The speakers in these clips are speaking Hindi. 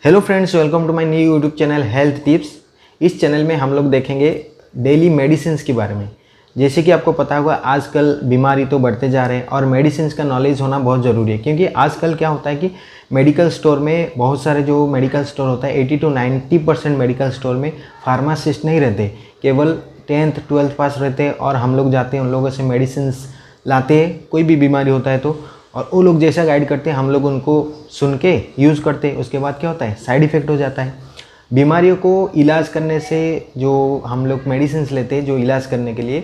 Hello friends, welcome to my new YouTube channel health tips. इस चैनल में हम लोग देखेंगे डेली मेडिसिन्स के बारे में। जैसे कि आपको पता होगा आजकल बीमारी तो बढ़ते जा रहे हैं और मेडिसिन्स का नॉलेज होना बहुत ज़रूरी है, क्योंकि आजकल क्या होता है कि मेडिकल स्टोर में बहुत सारे जो मेडिकल स्टोर होता है 80 to 90% मेडिकल स्टोर में फार्मासिस्ट नहीं रहते, केवल 10th 12th पास रहते हैं और हम लोग जाते हैं उन लोगों से मेडिसिन्स लाते हैं कोई भी बीमारी होता है तो, और वो लोग जैसा गाइड करते हैं हम लोग उनको सुन के यूज़ करते हैं। उसके बाद क्या होता है, साइड इफ़ेक्ट हो जाता है। बीमारियों को इलाज करने से जो हम लोग मेडिसिन्स लेते हैं जो इलाज करने के लिए,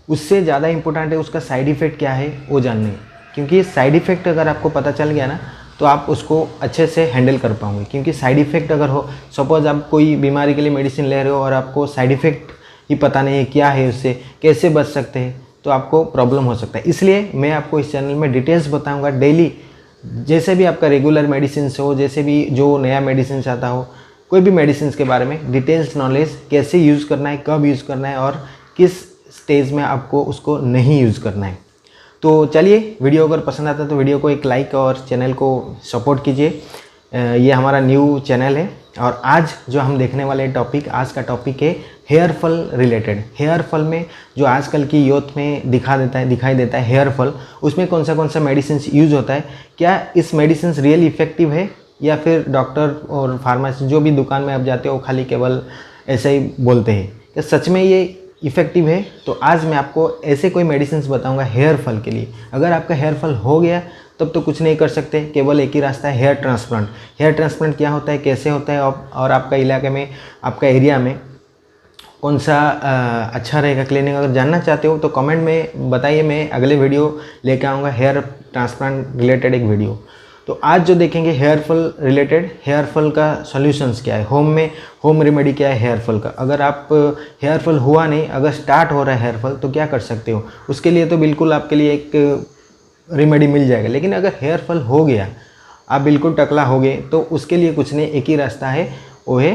उससे ज़्यादा इम्पोर्टेंट है उसका साइड इफ़ेक्ट क्या है वो जानने, क्योंकि साइड इफ़ेक्ट अगर आपको पता चल गया ना तो आप उसको अच्छे से हैंडल कर पाओगे। क्योंकि साइड इफ़ेक्ट अगर हो, सपोज़ आप कोई बीमारी के लिए मेडिसिन ले रहे हो और आपको साइड इफ़ेक्ट ही पता नहीं है क्या है, उससे कैसे बच सकते हैं, तो आपको प्रॉब्लम हो सकता है। इसलिए मैं आपको इस चैनल में डिटेल्स बताऊंगा डेली, जैसे भी आपका रेगुलर मेडिसिन हो, जैसे भी जो नया मेडिसिन आता हो, कोई भी मेडिसिन के बारे में डिटेल्स नॉलेज, कैसे यूज़ करना है, कब यूज़ करना है और किस स्टेज में आपको उसको नहीं यूज़ करना है। तो चलिए, वीडियो अगर पसंद आता है तो वीडियो को एक लाइक और चैनल को सपोर्ट कीजिए। ये हमारा न्यू चैनल है और आज जो हम देखने वाले टॉपिक, आज का टॉपिक है hair fall related. Hair fall में जो आजकल की यूथ में दिखाई देता है हेयर फॉल, उसमें कौन सा मेडिसिन यूज़ होता है, क्या इस मेडिसिन रियल इफेक्टिव है या फिर डॉक्टर और फार्मेसी जो भी दुकान में आप जाते हो खाली केवल ऐसे ही बोलते हैं, क्या सच में ये इफ़ेक्टिव है। तो आज मैं आपको ऐसे कोई मेडिसिन बताऊंगा हेयर फॉल के लिए। अगर आपका हेयर फॉल हो गया तब तो कुछ नहीं कर सकते, केवल एक ही रास्ता है, हेयर ट्रांसप्लांट। हेयर ट्रांसप्लांट क्या होता है, कैसे होता है और आपका इलाके में, आपका एरिया में कौन सा अच्छा रहेगा क्लिनिक, अगर जानना चाहते हो तो कमेंट में बताइए। मैं अगले वीडियो लेकर आऊँगा हेयर ट्रांसप्लांट रिलेटेड एक वीडियो। तो आज जो देखेंगे hair fall related, hair fall का सॉल्यूशंस क्या है, होम रेमेडी क्या है हेयर फॉल का। अगर आप हेयर फॉल हुआ नहीं, अगर स्टार्ट हो रहा है हेयर फॉल तो क्या कर सकते हो, उसके लिए तो बिल्कुल आपके लिए एक रेमेडी मिल जाएगा। लेकिन अगर हेयर फॉल हो गया, आप बिल्कुल टकला हो गए, तो उसके लिए कुछ नहीं, एक ही रास्ता है, वो है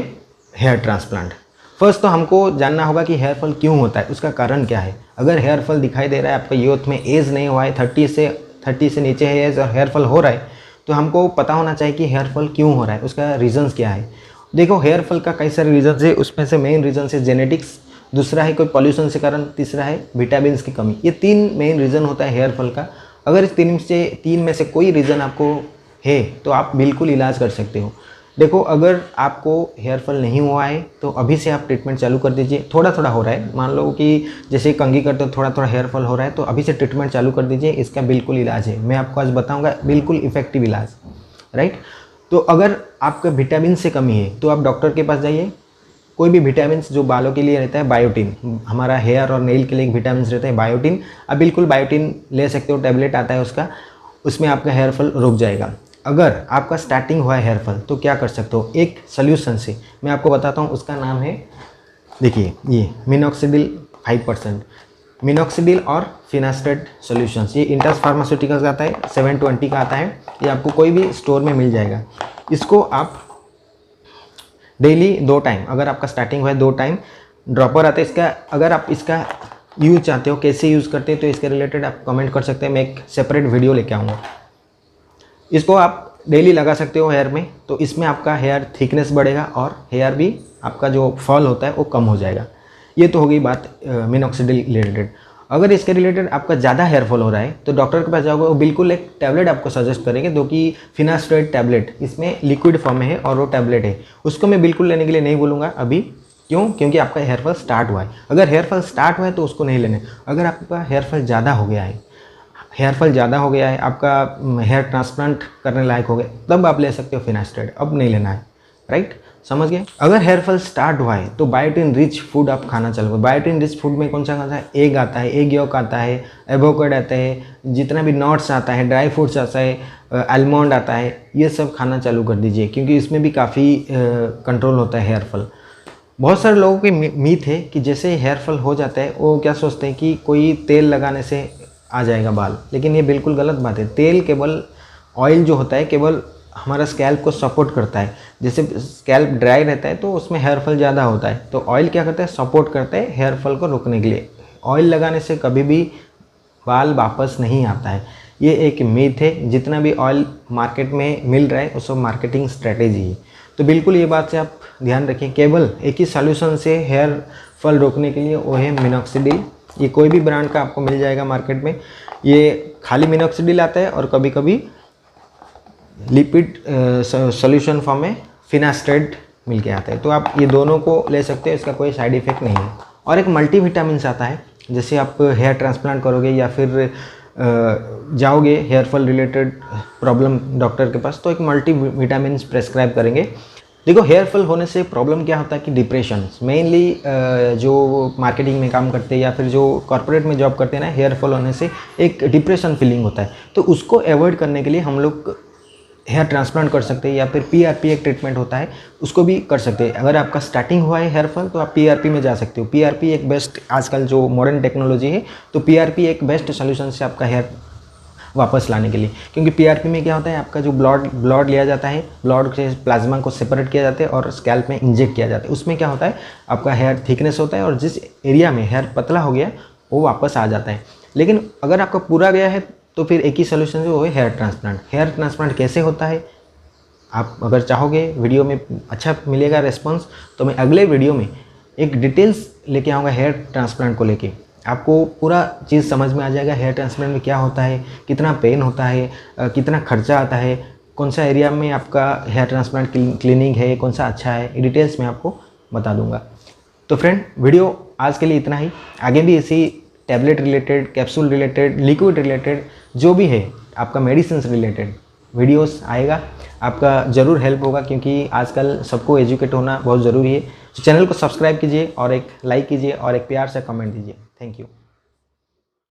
हेयर ट्रांसप्लांट। फर्स्ट तो हमको जानना होगा कि हेयर फॉल क्यों होता है, उसका कारण क्या है। अगर हेयर फॉल दिखाई दे रहा है, आपका यूथ में एज नहीं हुआ है, 30 से नीचे है एज और हेयर फॉल हो रहा है, तो हमको पता होना चाहिए कि हेयर फॉल क्यों हो रहा है, उसका रीज़न्स क्या है। देखो, हेयर फॉल का कई सारे रीजन्स है, उसमें से मेन रीज़न है जेनेटिक्स, दूसरा है कोई पॉल्यूशन के कारण, तीसरा है विटामिन की कमी। ये 3 मेन रीज़न होता है हेयर फॉल का। अगर इस तीन में से कोई रीज़न आपको है तो आप बिल्कुल इलाज कर सकते हो। देखो, अगर आपको हेयर फॉल नहीं हुआ है तो अभी से आप ट्रीटमेंट चालू कर दीजिए। थोड़ा थोड़ा हो रहा है, मान लो कि जैसे कंघी करते हो थोड़ा थोड़ा हेयर फॉल हो रहा है, तो अभी से ट्रीटमेंट चालू कर दीजिए। इसका बिल्कुल इलाज है, मैं आपको आज बताऊंगा बिल्कुल इफेक्टिव इलाज, राइट। तो अगर आपका विटामिन से कमी है तो आप डॉक्टर के पास जाइए। कोई भी विटामिन जो बालों के लिए रहता है, बायोटिन, हमारा हेयर और नेल के लिए एक विटामिन रहता है बायोटिन, आप बिल्कुल बायोटिन ले सकते हो, टैबलेट आता है उसका, उसमें आपका हेयर फॉल रुक जाएगा। अगर आपका स्टार्टिंग हुआ है हेयर फॉल तो क्या कर सकते हो, एक सोल्यूशन से मैं आपको बताता हूँ, उसका नाम है, देखिए, ये मिनॉक्सिडिल 5%, मिनॉक्सिडिल और फिनास्ट्रेट सॉल्यूशंस। ये इंटस फार्मास्यूटिकल्स का आता है, 720 का आता है, ये आपको कोई भी स्टोर में मिल जाएगा। इसको आप डेली 2 टाइम, अगर आपका स्टार्टिंग हुआ है 2 टाइम ड्रॉपर आता है इसका। अगर आप इसका यूज़ चाहते हो, कैसे यूज़ करते हैं, तो इसके रिलेटेड आप कमेंट कर सकते हैं, मैं एक सेपरेट वीडियो लेके आऊँगा। इसको आप डेली लगा सकते हो हेयर में, तो इसमें आपका हेयर थिकनेस बढ़ेगा और हेयर भी आपका जो फॉल होता है वो कम हो जाएगा। ये तो हो गई बात मिनॉक्सिडिल रिलेटेड। अगर इसके रिलेटेड आपका ज़्यादा हेयर फॉल हो रहा है तो डॉक्टर के पास जाओगे, वो बिल्कुल एक टैबलेट आपको सजेस्ट करेंगे, जो कि फिनास्ट्रेट टैबलेट, इसमें लिक्विड फॉर्म में है और वो टैबलेट है। उसको मैं बिल्कुल लेने के लिए नहीं बोलूँगा अभी, क्यों, क्योंकि आपका हेयर फॉल स्टार्ट हुआ है। अगर हेयर फॉल स्टार्ट हुआ है तो उसको नहीं लेने। अगर आपका हेयर फॉल ज़्यादा हो गया है, आपका हेयर ट्रांसप्लांट करने लायक हो गया, तब आप ले सकते हो फिनास्ट्रेट, अब नहीं लेना है, राइट, समझ गए। अगर हेयर फॉल स्टार्ट हुआ है तो बायोटिन रिच फूड आप खाना चालू करो। बायोटिन रिच फूड में कौन सा आता है, एग आता है, एग योक आता है, एवोकाडो आता है, जितना भी नट्स आता है, ड्राई फ्रूट्स आता है, आलमंड आता है, ये सब खाना चालू कर दीजिए, क्योंकि इसमें भी काफ़ी कंट्रोल होता है हेयर फॉल। बहुत सारे लोगों की मीथ है कि जैसे हेयर फॉल हो जाता है वो क्या सोचते हैं कि कोई तेल लगाने से आ जाएगा बाल, लेकिन ये बिल्कुल गलत बात है। तेल केवल, ऑयल जो होता है केवल हमारा स्कैल्प को सपोर्ट करता है। जैसे स्कैल्प ड्राई रहता है तो उसमें हेयर फॉल ज़्यादा होता है, तो ऑयल क्या करता है, सपोर्ट करता है हेयर फॉल को रोकने के लिए। ऑयल लगाने से कभी भी बाल वापस नहीं आता है। ये एक मिथ है। जितना भी ऑयल मार्केट में मिल रहा है वो सब मार्केटिंग स्ट्रेटेजी है। तो बिल्कुल ये बात से आप ध्यान रखें। केवल एक ही सॉल्यूशन से हेयर फॉल रोकने के लिए, वो है मिनॉक्सिडिल। ये कोई भी ब्रांड का आपको मिल जाएगा मार्केट में। ये खाली मिनॉक्सिडिल आता है और कभी कभी लिपिड सॉल्यूशन फॉर्म में फिनास्ट्रेट मिल के आता है। तो आप ये दोनों को ले सकते हैं, इसका कोई साइड इफेक्ट नहीं है। और एक मल्टीविटामिन्स आता है, जैसे आप हेयर ट्रांसप्लांट करोगे या फिर जाओगे hair fall related problem doctor के पास, तो एक मल्टीविटामिन्स प्रेस्क्राइब करेंगे। देखो, हेयर फॉल होने से प्रॉब्लम क्या होता है कि डिप्रेशन, मेनली जो मार्केटिंग में काम करते हैं या फिर जो कॉर्पोरेट में जॉब करते हैं ना, हेयर फॉल होने से एक डिप्रेशन फीलिंग होता है। तो उसको अवॉइड करने के लिए हम लोग हेयर ट्रांसप्लांट कर सकते हैं, या फिर पीआरपी एक ट्रीटमेंट होता है, उसको भी कर सकते हैं। अगर आपका स्टार्टिंग हुआ है हेयर फॉल तो आप पीआरपी में जा सकते हो। पीआरपी एक बेस्ट, आजकल जो मॉडर्न टेक्नोलॉजी है, तो पीआरपी एक बेस्ट सोल्यूशन से आपका हेयर वापस लाने के लिए। क्योंकि पीआरपी में क्या होता है, आपका जो ब्लड लिया जाता है, ब्लड से प्लाज्मा को सेपरेट किया जाता है और स्कैल्प में इंजेक्ट किया जाता है। उसमें क्या होता है, आपका हेयर थिकनेस होता है और जिस एरिया में हेयर पतला हो गया वो वापस आ जाता है। लेकिन अगर आपका पूरा गया है तो फिर एक ही सोल्यूशन जो है हेयर ट्रांसप्लांट। हेयर ट्रांसप्लांट कैसे होता है, आप अगर चाहोगे वीडियो में अच्छा मिलेगा रिस्पॉन्स, तो मैं अगले वीडियो में एक डिटेल्स लेके आऊँगा हेयर ट्रांसप्लांट को लेके। आपको पूरा चीज़ समझ में आ जाएगा हेयर ट्रांसप्लांट में क्या होता है, कितना पेन होता है, कितना खर्चा आता है, कौन सा एरिया में आपका हेयर ट्रांसप्लांट क्लिनिक है, कौन सा अच्छा है, डिटेल्स मैं आपको बता दूंगा। तो फ्रेंड, वीडियो आज के लिए इतना ही। आगे भी ऐसी tablet related, capsule related, liquid related, जो भी है आपका मेडिसिन रिलेटेड वीडियोस आएगा, आपका ज़रूर हेल्प होगा, क्योंकि आजकल सबको एजुकेट होना बहुत ज़रूरी है। तो चैनल को सब्सक्राइब कीजिए और एक लाइक कीजिए और एक प्यार से कमेंट दीजिए। Thank you.